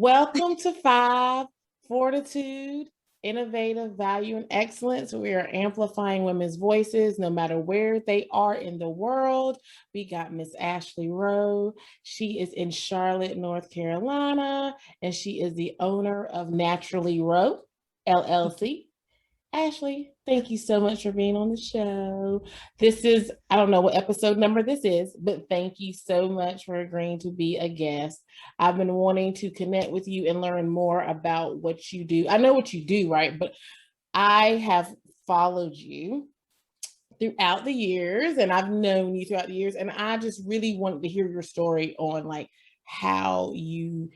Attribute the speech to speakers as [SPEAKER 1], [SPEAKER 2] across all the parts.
[SPEAKER 1] Welcome to Five, Fortitude, Innovative Value and Excellence. We are amplifying women's voices no matter where they are in the world. We got Miss Ashley Rowe. She is in Charlotte, North Carolina, and she is the owner of Naturally Rowe, LLC. Ashley, thank you so much for being on the show. This is, I don't know what episode number this is, but thank you so much for agreeing to be a guest. I've been wanting to connect with you and learn more about what you do. I know what you do, right? But I have followed you throughout the years and I've known you throughout the years. And I just really wanted to hear your story on like how you,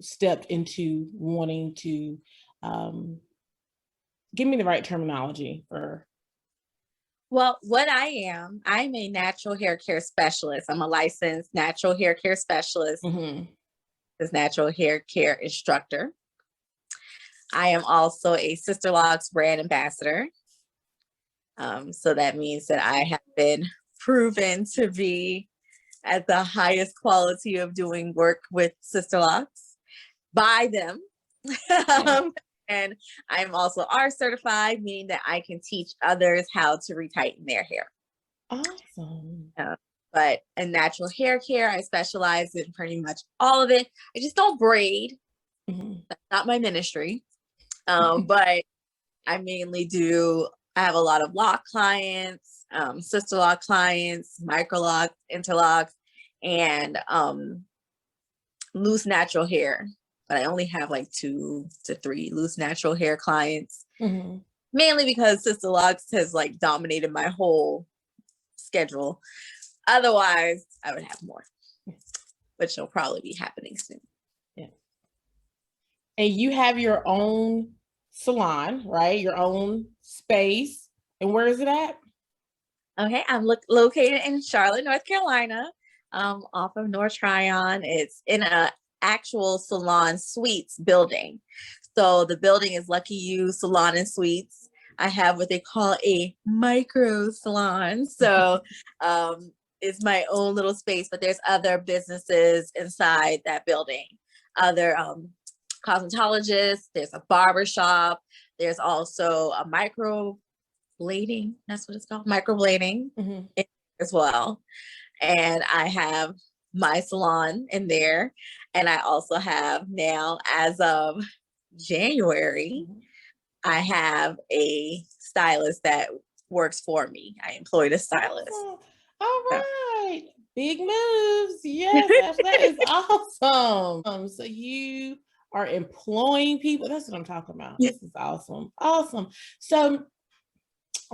[SPEAKER 1] stepped into wanting to, give me the right terminology for.
[SPEAKER 2] Well, what I'm a natural hair care specialist. I'm a licensed natural hair care specialist, as natural hair care instructor. I am also a Sisterlocks brand ambassador. So that means that I have been proven to be at the highest quality of doing work with Sisterlocks by them. And I'm also R certified, meaning that I can teach others how to retighten their hair.
[SPEAKER 1] Awesome.
[SPEAKER 2] But in natural hair care, I specialize in pretty much all of it. I just don't braid. That's not my ministry. But I mainly I have a lot of lock clients, sister lock clients, micro locks, interlocks, and loose natural hair. But I only have like 2 to 3 loose natural hair clients, mainly because Sisterlocks has like dominated my whole schedule. Otherwise, I would have more, which will probably be happening soon.
[SPEAKER 1] Yeah. And you have your own salon, right? Your own space. And where is it at?
[SPEAKER 2] Okay, I'm located in Charlotte, North Carolina, off of North Tryon. It's in a actual salon suites building. So the building is Lucky You Salon and Suites. I have what they call a micro salon. So it's my own little space, but there's other businesses inside that building. Other cosmetologists, there's a barber shop, there's also a microblading, that's what it's called, microblading as well. And I have my salon in there. And I also have now, as of January, I have a stylist that works for me. I employed a stylist.
[SPEAKER 1] Oh, all right. So. Big moves. Yes, that is awesome. So you are employing people. That's what I'm talking about. This is awesome. Awesome. So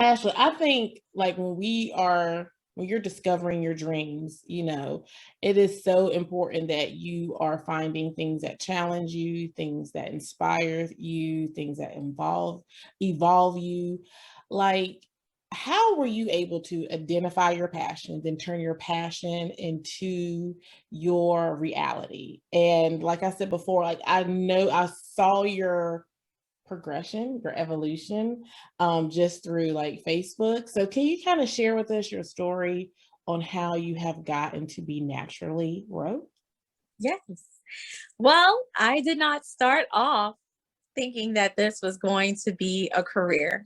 [SPEAKER 1] Ashley, I think like when you're discovering your dreams, it is so important that you are finding things that challenge you, things that inspire you, things that evolve you. Like, how were you able to identify your passion, then turn your passion into your reality? And like I said before, like I know I saw your progression, your evolution, just through like Facebook. So can you kind of share with us your story on how you have gotten to be Naturally Rowe?
[SPEAKER 2] Yes. Well, I did not start off thinking that this was going to be a career.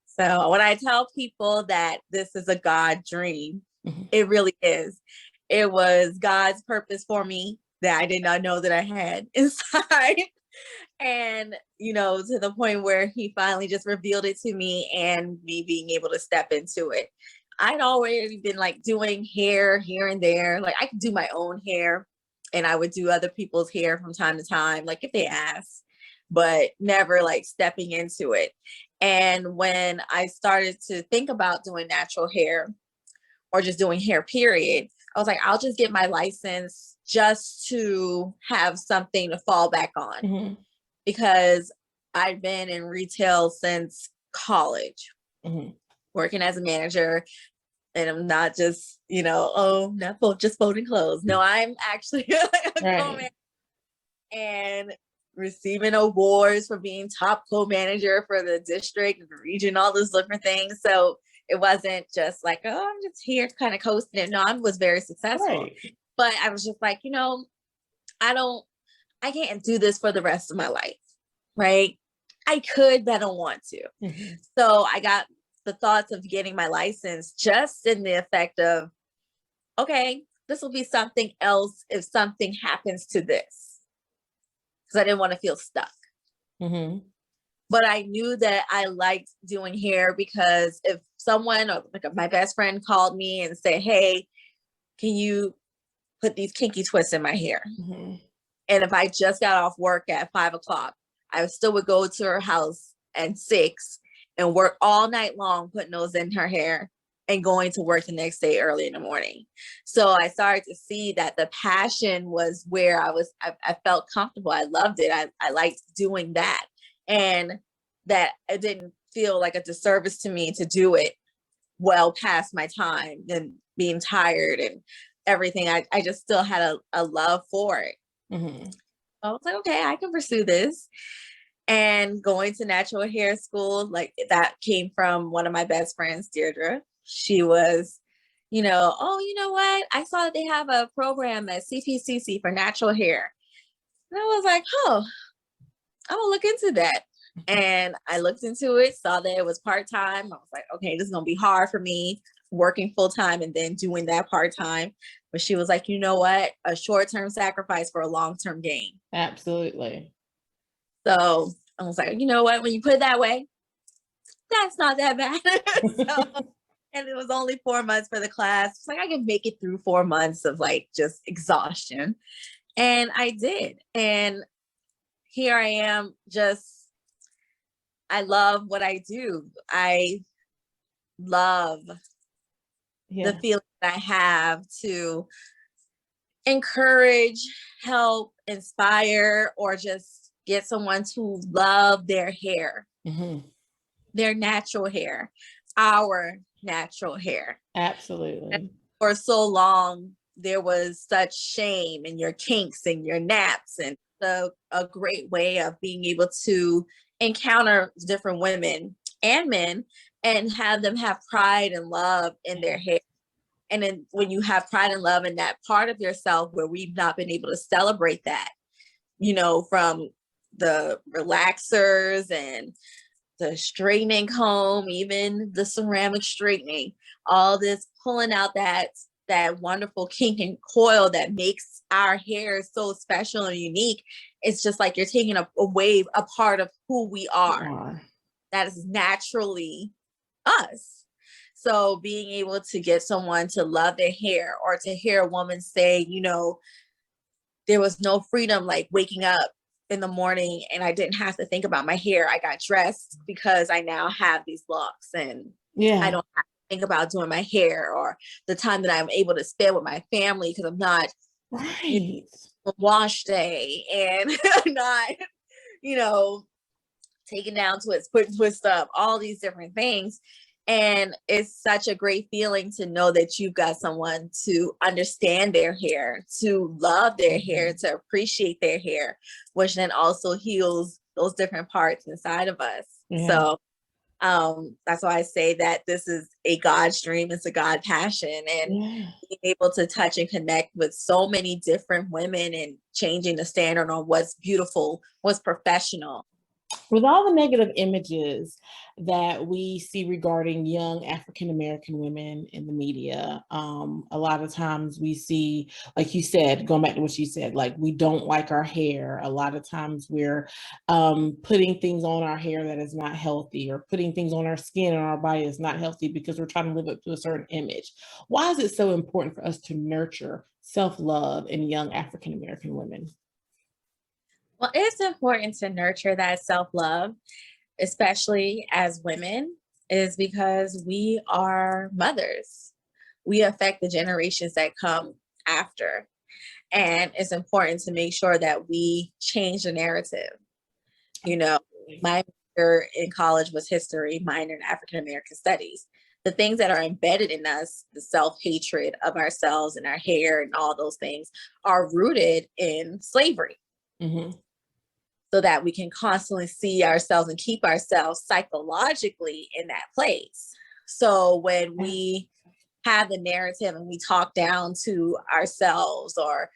[SPEAKER 2] So when I tell people that this is a God dream, it really is. It was God's purpose for me that I did not know that I had inside. And, to the point where he finally just revealed it to me and me being able to step into it. I'd already been like doing hair here and there. Like I could do my own hair and I would do other people's hair from time to time, like if they asked, but never like stepping into it. And when I started to think about doing natural hair or just doing hair, period, I was like, I'll just get my license just to have something to fall back on. Because I've been in retail since college, working as a manager. And I'm not just, just folding clothes. No, I'm actually a co-manager and receiving awards for being top co-manager for the district, the region, all those different things. So it wasn't just like, oh, I'm just here kind of coasting it. No, I was very successful. Right. But I was just like, I can't do this for the rest of my life, right? I could, but I don't want to.
[SPEAKER 1] Mm-hmm.
[SPEAKER 2] So I got the thoughts of getting my license just in the effect of, okay, this will be something else if something happens to this. Because I didn't want to feel stuck.
[SPEAKER 1] Mm-hmm.
[SPEAKER 2] But I knew that I liked doing hair because if someone, or like my best friend, called me and said, hey, can you put these kinky twists in my hair?
[SPEAKER 1] Mm-hmm.
[SPEAKER 2] And if I just got off work at 5 o'clock, I still would go to her house at 6 and work all night long putting those in her hair and going to work the next day early in the morning. So I started to see that the passion was where I felt comfortable. I loved it. I liked doing that. And that it didn't feel like a disservice to me to do it well past my time and being tired and everything. I just still had a love for it.
[SPEAKER 1] Mm-hmm.
[SPEAKER 2] I was like, okay, I can pursue this. And going to natural hair school, like that came from one of my best friends, Deirdre. She was, oh, you know what? I saw that they have a program at CPCC for natural hair. And I was like, oh, I'm gonna look into that. And I looked into it, saw that it was part-time. I was like, okay, this is gonna be hard for me working full-time and then doing that part-time. But she was like, you know what? A short-term sacrifice for a long-term gain.
[SPEAKER 1] Absolutely.
[SPEAKER 2] So I was like, you know what? When you put it that way, that's not that bad. And it was only 4 months for the class. It's like I can make it through 4 months of like just exhaustion. And I did. And here I am, I love what I do. I love the feeling that I have to encourage, help, inspire, or just get someone to love their hair, their natural hair, our natural hair.
[SPEAKER 1] Absolutely.
[SPEAKER 2] And for so long, there was such shame in your kinks and your naps, and a great way of being able to encounter different women and men and have them have pride and love in their hair. And then when you have pride and love in that part of yourself where we've not been able to celebrate that, from the relaxers and the straightening comb, even the ceramic straightening, all this pulling out that wonderful kink and coil that makes our hair so special and unique. It's just like you're taking away a part of who we are. That is naturally us. So being able to get someone to love their hair, or to hear a woman say, there was no freedom like waking up in the morning and I didn't have to think about my hair. I got dressed because I now have these locks, and I don't have to think about doing my hair, or the time that I'm able to spend with my family because I'm not wash day and not, taking down twists, putting twists up, all these different things. And it's such a great feeling to know that you've got someone to understand their hair, to love their hair, to appreciate their hair, which then also heals those different parts inside of us. So that's why I say that this is a God's dream. It's a God passion, and being able to touch and connect with so many different women and changing the standard on what's beautiful, what's professional.
[SPEAKER 1] With all the negative images that we see regarding young African-American women in the media, a lot of times we see, like you said, going back to what you said, like we don't like our hair. A lot of times we're putting things on our hair that is not healthy, or putting things on our skin and our body that's not healthy because we're trying to live up to a certain image. Why is it so important for us to nurture self-love in young African-American women?
[SPEAKER 2] Well, it's important to nurture that self-love, especially as women, is because we are mothers. We affect the generations that come after. And it's important to make sure that we change the narrative. My major in college was history, minor in African American studies. The things that are embedded in us, the self-hatred of ourselves and our hair and all those things, are rooted in slavery. So that we can constantly see ourselves and keep ourselves psychologically in that place. So when we have the narrative and we talk down to ourselves, or,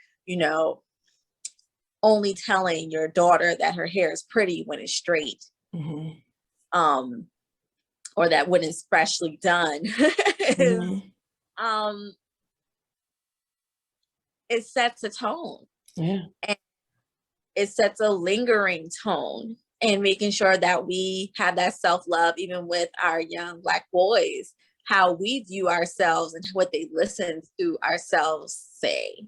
[SPEAKER 2] only telling your daughter that her hair is pretty when it's straight, or that when it's freshly done, is it sets a tone.
[SPEAKER 1] Yeah.
[SPEAKER 2] And it sets a lingering tone, and making sure that we have that self-love, even with our young Black boys, how we view ourselves and what they listen to ourselves say.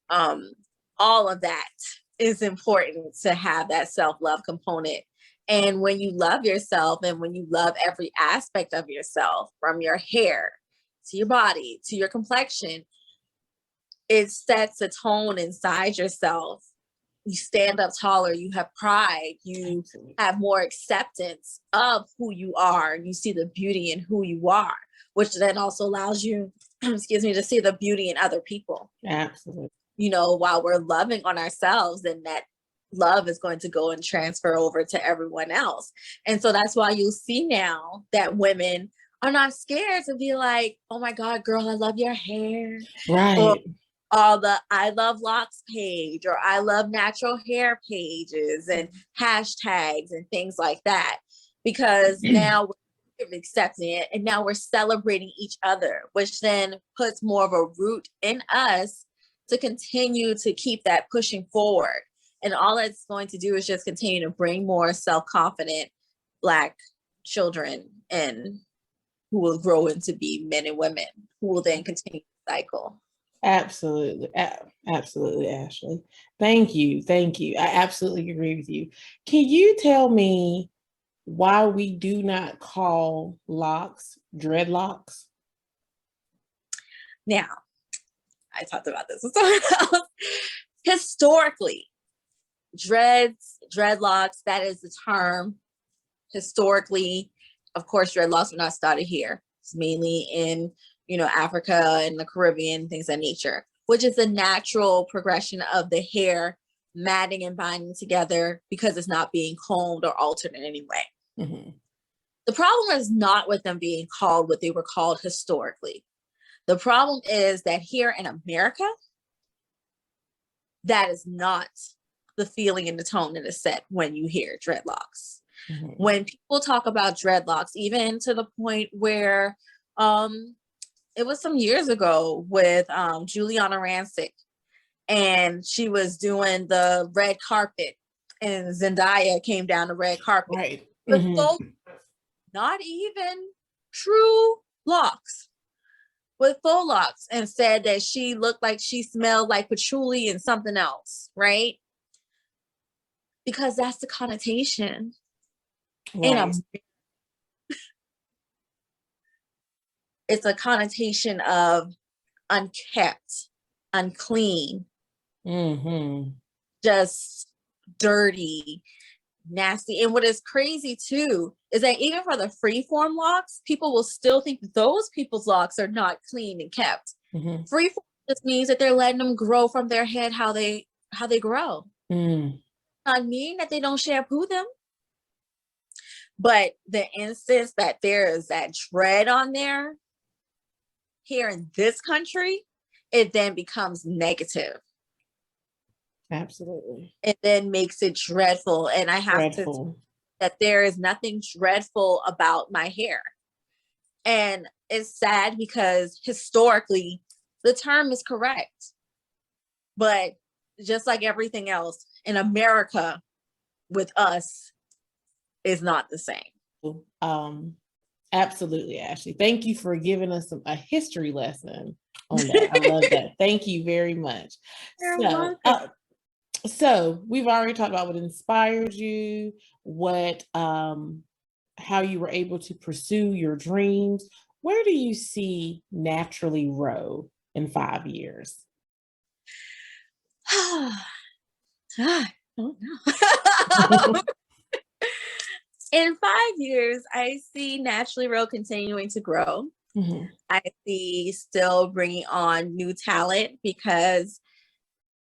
[SPEAKER 2] All of that is important to have that self-love component. And when you love yourself and when you love every aspect of yourself, from your hair to your body to your complexion, it sets a tone inside yourself. You stand up taller, you have pride, you have more acceptance of who you are, and you see the beauty in who you are, which then also allows you, excuse me, to see the beauty in other people.
[SPEAKER 1] Absolutely.
[SPEAKER 2] You know, while we're loving on ourselves, then that love is going to go and transfer over to everyone else. And so that's why you'll see now that women are not scared to be like, oh my God, girl, I love your hair.
[SPEAKER 1] Right.
[SPEAKER 2] Or all the I love locks page, or I love natural hair pages and hashtags and things like that, because now we're accepting it and now we're celebrating each other, which then puts more of a root in us to continue to keep that pushing forward. And all it's going to do is just continue to bring more self-confident Black children in, who will grow into be men and women who will then continue the cycle.
[SPEAKER 1] Absolutely. Absolutely, Ashley. Thank you. Thank you. I absolutely agree with you. Can you tell me why we do not call locks dreadlocks?
[SPEAKER 2] Now, I talked about this with someone else. Historically, dreadlocks, that is the term. Historically, of course, dreadlocks were not started here. It's mainly in, Africa and the Caribbean, things of nature, which is the natural progression of the hair matting and binding together because it's not being combed or altered in any way.
[SPEAKER 1] Mm-hmm.
[SPEAKER 2] The problem is not with them being called what they were called historically. The problem is that here in America, that is not the feeling and the tone that is set when you hear dreadlocks. Mm-hmm. When people talk about dreadlocks, even to the point where it was some years ago with Juliana Rancic, and she was doing the red carpet, and Zendaya came down the red carpet.
[SPEAKER 1] Right.
[SPEAKER 2] Mm-hmm. With not even true locks, with faux locks, and said that she looked like she smelled like patchouli and something else, right? Because that's the connotation. Right. It's a connotation of unkept, unclean, just dirty, nasty. And what is crazy too is that even for the freeform locks, people will still think those people's locks are not clean and kept. Mm-hmm. Freeform just means that they're letting them grow from their head how they grow. Not mean that they don't shampoo them. But the instance that there is that dread on there, here in this country, it then becomes negative.
[SPEAKER 1] Absolutely.
[SPEAKER 2] It then makes it dreadful. And I have to that there is nothing dreadful about my hair. And it's sad because historically the term is correct. But just like everything else in America with us is not the same.
[SPEAKER 1] Absolutely, Ashley. Thank you for giving us a history lesson on that. I love that. Thank you very much. So we've already talked about what inspired you, what how you were able to pursue your dreams. Where do you see Naturally Rowe in 5 years?
[SPEAKER 2] I don't know. In 5 years, I see Naturally Rowe continuing to grow. Mm-hmm. I see still bringing on new talent, because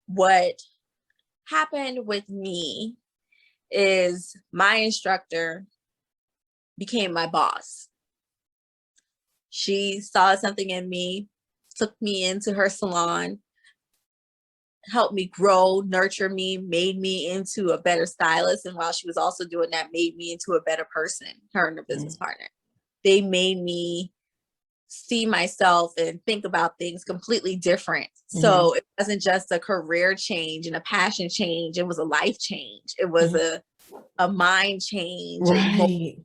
[SPEAKER 2] what happened with me is my instructor became my boss. She saw something in me, took me into her salon, helped me grow, nurture me, made me into a better stylist. And while she was also doing that, made me into a better person, her and her business partner. They made me see myself and think about things completely different. So it wasn't just a career change and a passion change. It was a life change. It was a mind change.
[SPEAKER 1] Right.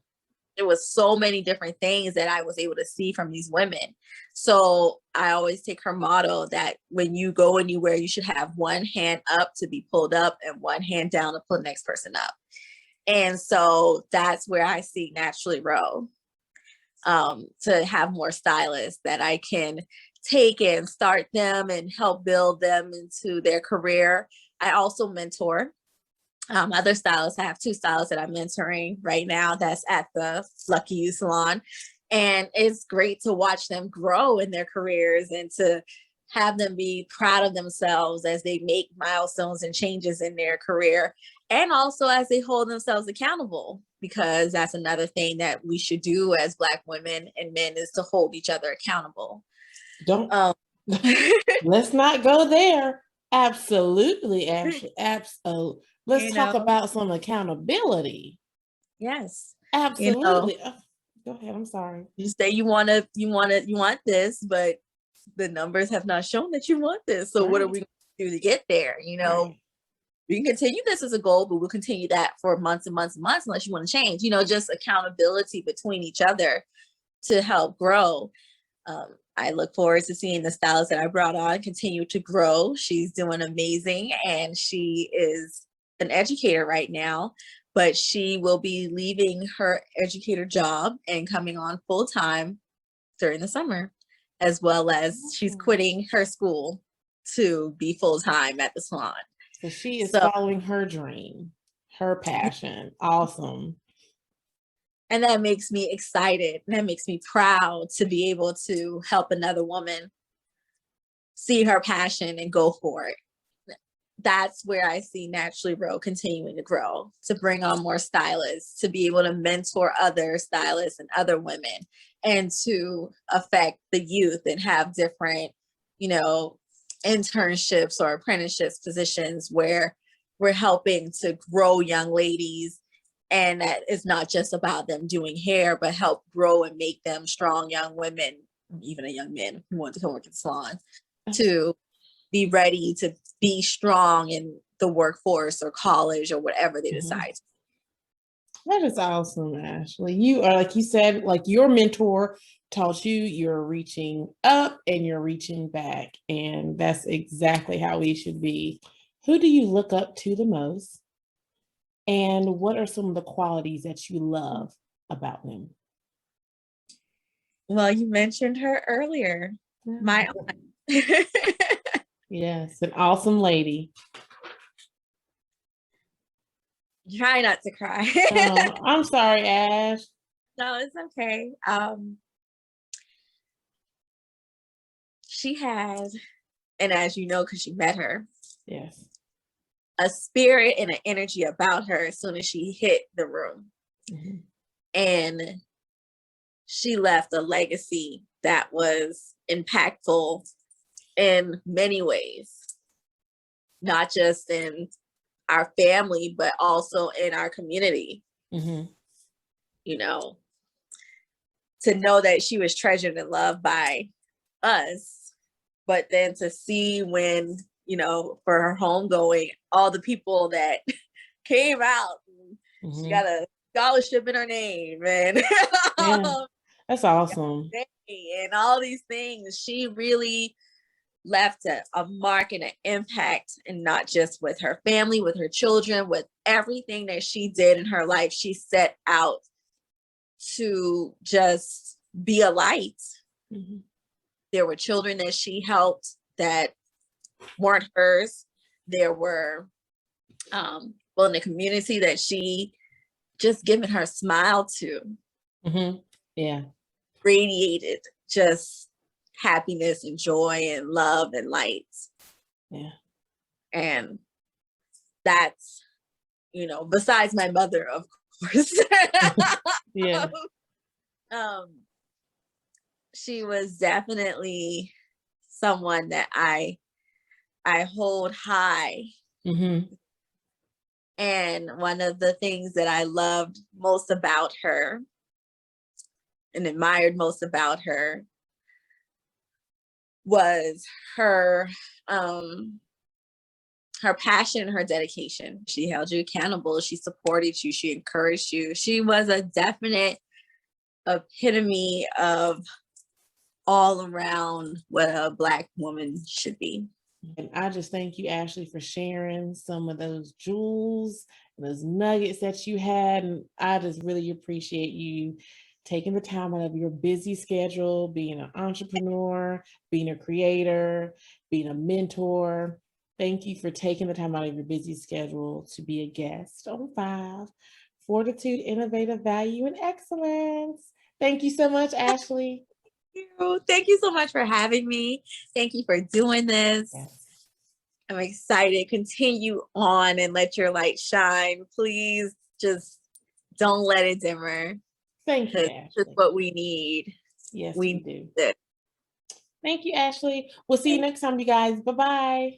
[SPEAKER 2] There was so many different things that I was able to see from these women. So I always take her motto that when you go anywhere, you should have one hand up to be pulled up and one hand down to pull the next person up. And so that's where I see Naturally Rowe, to have more stylists that I can take and start them and help build them into their career. I also mentor other stylists. I have 2 stylists that I'm mentoring right now that's at the Lucky You Salon. And it's great to watch them grow in their careers and to have them be proud of themselves as they make milestones and changes in their career. And also as they hold themselves accountable, because that's another thing that we should do as Black women and men is to hold each other accountable.
[SPEAKER 1] Let's not go there. Absolutely, Ashley. Absolutely. Let's talk about some accountability.
[SPEAKER 2] Yes.
[SPEAKER 1] Absolutely. Go ahead. I'm sorry.
[SPEAKER 2] You say you want this, but the numbers have not shown that you want this. So what are we going to do to get there? We can continue this as a goal, but we'll continue that for months and months and months unless you want to change. Just accountability between each other to help grow. I look forward to seeing the stylist that I brought on continue to grow. She's doing amazing, and she is an educator right now, but she will be leaving her educator job and coming on full time during the summer, as well as she's quitting her school to be full time at the salon.
[SPEAKER 1] So she is following her dream, her passion. Awesome.
[SPEAKER 2] And that makes me excited. And that makes me proud to be able to help another woman see her passion and go for it. That's where I see Naturally Rowe continuing to grow, to bring on more stylists, to be able to mentor other stylists and other women, and to affect the youth and have different, internships or apprenticeships positions where we're helping to grow young ladies. And that it's not just about them doing hair, but help grow and make them strong young women, even a young man who wants to come work in the salon, to be ready to be strong in the workforce or college or whatever they decide.
[SPEAKER 1] That is awesome, Ashley. You are, like you said, like your mentor taught you, you're reaching up and you're reaching back. And that's exactly how we should be. Who do you look up to the most? And what are some of the qualities that you love about them?
[SPEAKER 2] Well, you mentioned her earlier. My aunt.
[SPEAKER 1] Yes, an awesome lady.
[SPEAKER 2] Try not to cry.
[SPEAKER 1] Oh, I'm sorry, Ash.
[SPEAKER 2] No, it's okay. She had, and as you know, because you met her,
[SPEAKER 1] yes,
[SPEAKER 2] a spirit and an energy about her as soon as she hit the room. And she left a legacy that was impactful in many ways, not just in our family, but also in our community. To know that she was treasured and loved by us, but then to see when, for her homegoing, all the people that came out, she got a scholarship in her name, and
[SPEAKER 1] that's awesome.
[SPEAKER 2] And all these things, she really left a mark and an impact, and not just with her family, with her children, with everything that she did in her life. She set out to just be a light. There were children that she helped that weren't hers. There were in the community that she just given her smile to. Radiated just happiness and joy and love and light. And that's, besides my mother, of course. She was definitely someone that I I hold high.
[SPEAKER 1] Mm-hmm.
[SPEAKER 2] And one of the things that I loved most about her and admired most about her was her her passion and her dedication. She held you accountable. She supported you. She encouraged you. She was a definite epitome of all around what a Black woman should be.
[SPEAKER 1] And I just thank you, Ashley, for sharing some of those jewels and those nuggets that you had. And I just really appreciate you taking the time out of your busy schedule, being an entrepreneur, being a creator, being a mentor. Thank you for taking the time out of your busy schedule to be a guest on 5 Fortitude, Innovative Value, and Excellence. Thank you so much, Ashley.
[SPEAKER 2] Thank you so much for having me. Thank you for doing this.
[SPEAKER 1] Yes.
[SPEAKER 2] I'm excited. Continue on and let your light shine. Please just don't let it dimmer.
[SPEAKER 1] Thank you, Ashley.
[SPEAKER 2] That's what we need.
[SPEAKER 1] Yes, we do.
[SPEAKER 2] It.
[SPEAKER 1] Thank you, Ashley. We'll see you next time, you guys. Bye-bye.